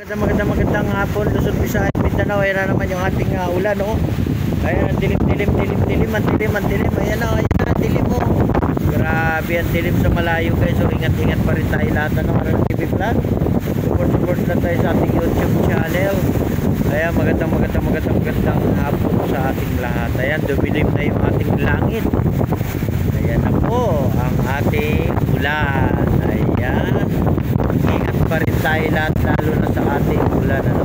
Magandang hapon, Luzon, Visayas, Mindanao. Ayan na naman yung ating ulan, oh. Ayan, dilim. Ayan na, dilim mo. Grabe, ang dilim sa malayo, guys. So, ingat pa rin tayo lahat ng RL TV Vlog. Support lang tayo sa ating YouTube channel. Ayan, magandang hapon sa ating lahat. Ayan, dumilim na yung ating langit. Ayan na po ang ating ulan. Ayan, ingat pa rin tayo lahat, lalo na sa ating ulan, ano.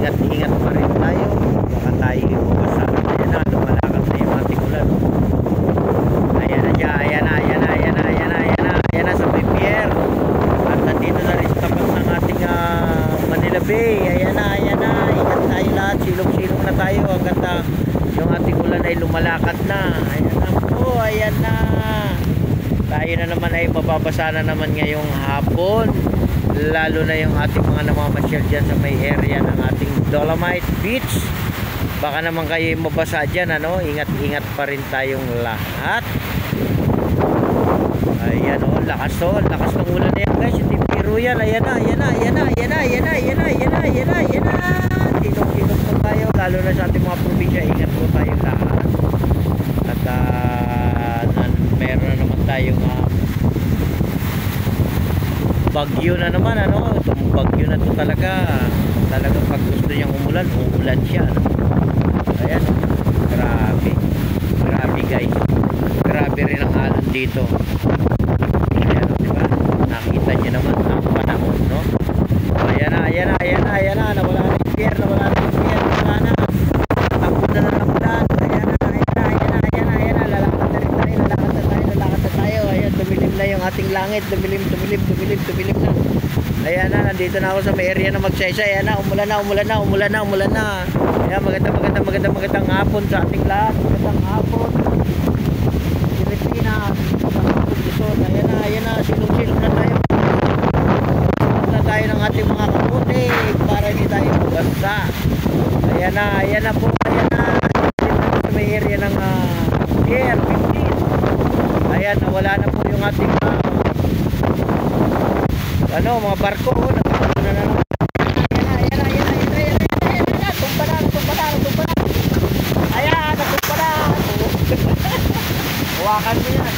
Ingat pa rin tayo, baka tayo mabasa. Ayan na, lumalakad na yung ating ulan. Ayan na siya, ayan na sa may pier. At nandito na rin tapat ng ating Manila Bay. Ayan na, ingat tayo lahat, silong na tayo hanggat yung ating ulan ay lumalakad na. Ayan na po, ayan na. Tayo na naman ay mababasa na naman ngayong hapon, lalo na yung ating mga namamasyal dyan sa may area ng ating Dolomite Beach. Baka naman kayo mabasa dyan, ano. Ingat pa rin tayong lahat. Ayan, oh, lakas ng ulan na yan, guys. Hindi biro yan. Ayan na. Silong po tayo, lalo na sa ating mga probinsya. Ingat po tayo lahat. At meron na naman tayong bagyo na naman, ano. Itong bagyo na to talagang pag gusto niyang umulan siya, ano? Ayan, grabe guys, grabe rin ang alon dito. Ayan, diba? Nakita niyo naman ang panahon, no? Ayan na, nawala na yung pier, wala na, tapos na ng ulan. Ayan na, lalakad na tayo. Ayan, dumilim na yung ating langit, dumilim na. Ayan na, nandito na ako sa may area na magsaysay. Ayan na, umulan na. Ayan, magandang hapon sa ating lahat. Magandang hapon Pilipinas, magandang hapon Luzon. Ayan na, silong na tayo. Tayo ng ating mga kaputi para hindi tayo mabasa. Ayan na po, sa may area ng Pier 15. Ayan, nawala na po yung ating mga barko, nagkakulo na naman. Ayan, tumpa na. Ayan, natumpa na. Hawakan mo yan.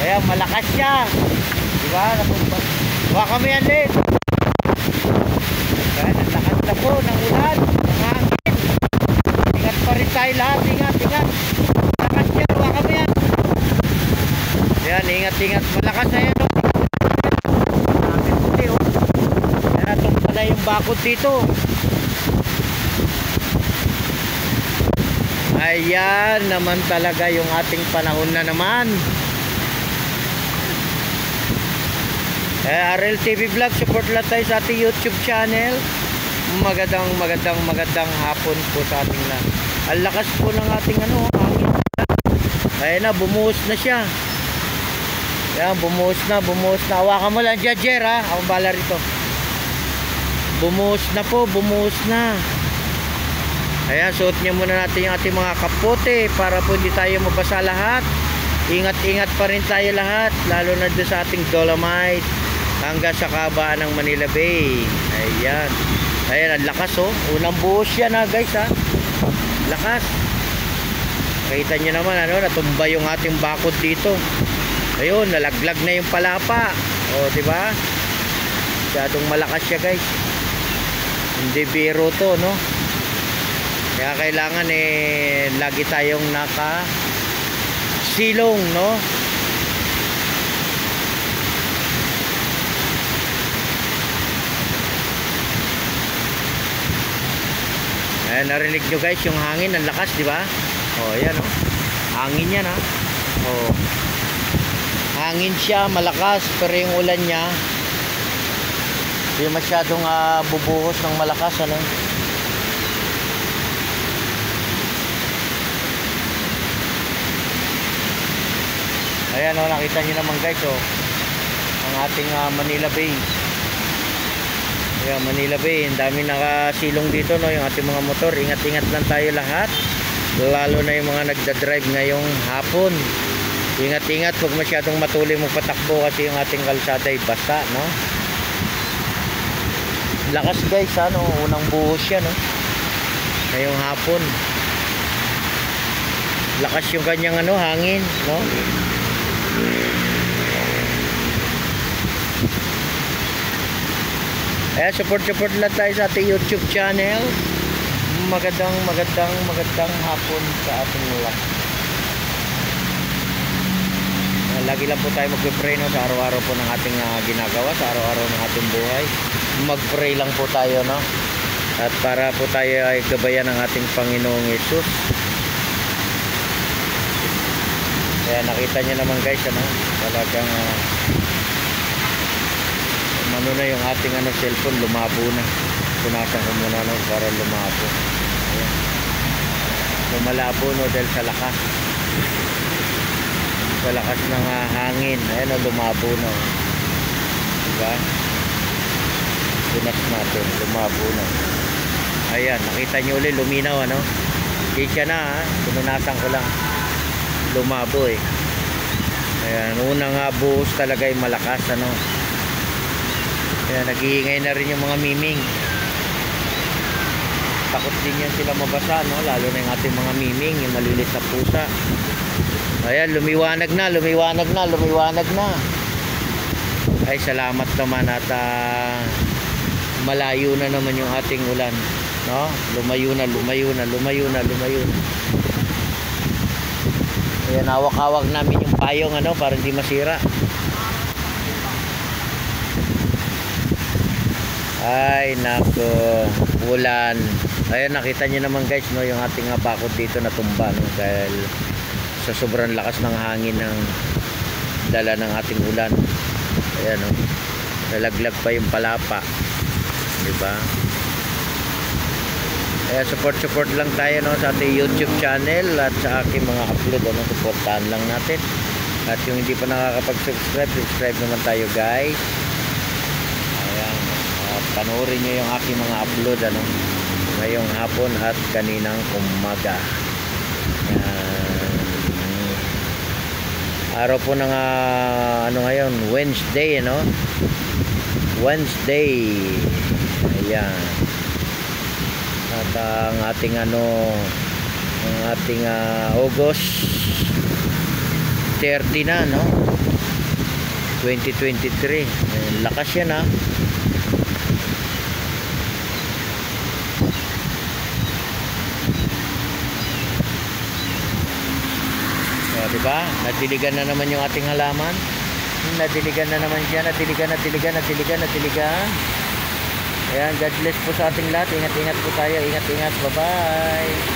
Ayan, malakas siya, diba? Natumpa. Hawakan mo yan din. Ayan, ang lakas na po ng ulan, ng hangin. Ingat pa rin tayo lahat, ingat. Malakas yan, hawakan mo yan. Ayan, ingat. Malakas na yan, no? Ayan, pala yung bakod dito. Ayan naman talaga yung ating panahon na naman. RL TV Vlog, support lang tayo sa ating YouTube channel. Magandang hapon po sa ating lahat. Ang lakas po ng ating hangin. Ayan na, bumuhos na siya. Ayan, bumuhos na. Hawakan mo lang dyan, Jer, ha? Ako bala rito. Bumuhos na. Ayan, suot niya muna natin yung ating mga kapote para po hindi tayo mabasa lahat. Ingat pa rin tayo lahat, lalo na doon sa ating Dolomite hanggang sa kabaan ng Manila Bay. Ayan, ang lakas, oh. Unang buhos yan, ha, guys, ha. Lakas. Kita nyo naman, ano, natumba yung ating bakod dito. Ayun, nalaglag na yung palapa. O, diba? Masyadong malakas siya, guys. Hindi biro to, no? Kaya kailangan lagi tayong naka silong, no? Ayan, narinig nyo, guys, yung hangin, ang lakas, di ba? Oh, ayan, oh. Hangin yan, ha. Oh. Hangin siya, malakas, pero yung ulan niya hindi masyadong bubuhos ng malakas, ano. Ayan, oh, nakita nyo naman, guys, oh, ang ating Manila Bay. Ayan, Manila Bay, ang daming nakasilong dito, no, yung ating mga motor. Ingat lang tayo lahat, lalo na yung mga nagdadrive ngayong hapon. Ingat, huwag masyadong matuloy magpatakbo kasi yung ating kalsada ay basa, no. Lakas guys, ano, unang buhos yan, no? Ngayong hapon. Lakas yung kanyang ano, hangin, no? Support lang tayo sa ating YouTube channel. Magandang hapon sa ating lahat. Lagi lang po tayo magpe-pray, no, sa araw-araw po ng ating ginagawa, sa araw-araw ng ating buhay. Mag-pray lang po tayo, no? At para po tayo ay gabayan ng ating Panginoong Yesus. Kaya nakita niyo naman guys, ano, talagang ano na yung ating ano, cellphone, lumabo na. Punasan ko muna, no, para lumabo. Ayan. Lumalabo, no, dahil sa lakas. Sa lakas ng hangin. Ayan, no, lumabo na. Diba? Punas natin, lumabo na. Ayan, nakita nyo ulit, luminaw, ano. Hindi siya na, ha. Pinunasan ko lang. Lumabo, eh. Ayan, unang buhos talaga yung malakas, ano. Ayan, nag-iingay na rin yung mga miming. Takot din yan sila mabasa, no? Lalo na yung ating mga miming, yung malilit na pusa. Ayan, lumiwanag na. Ay, salamat naman at malayo na naman yung ating ulan, no? Lumayo na. Ayan, hawak-hawak namin yung payong, ano, para hindi masira. Ay, nako, ulan. Ayan, nakita nyo naman guys, no, yung ating bakod dito na tumba, no, dahil sa sobrang lakas ng hangin ng dala ng ating ulan. Ayan, no, nalaglag pa yung palapa, diba? Kaya support lang tayo, no, sa ating YouTube channel at sa aking mga upload, ano, supportahan lang natin. At yung hindi pa nakakapag-subscribe, subscribe naman tayo guys. Ayan, at panoorin nyo yung aking mga upload, ano, ngayong hapon at kaninang umaga. Araw po ng ano ngayon, Wednesday, ano? Wednesday. Ayan. At ang ating August 30 na, no? 2023. Ayan, lakas yan, ha? Diba? Nadiligan na naman yung ating halaman. Nadiligan na naman siya. Nadiligan. Ayan, God bless po sa ating lahat. Ingat po tayo. Ingat. Bye-bye.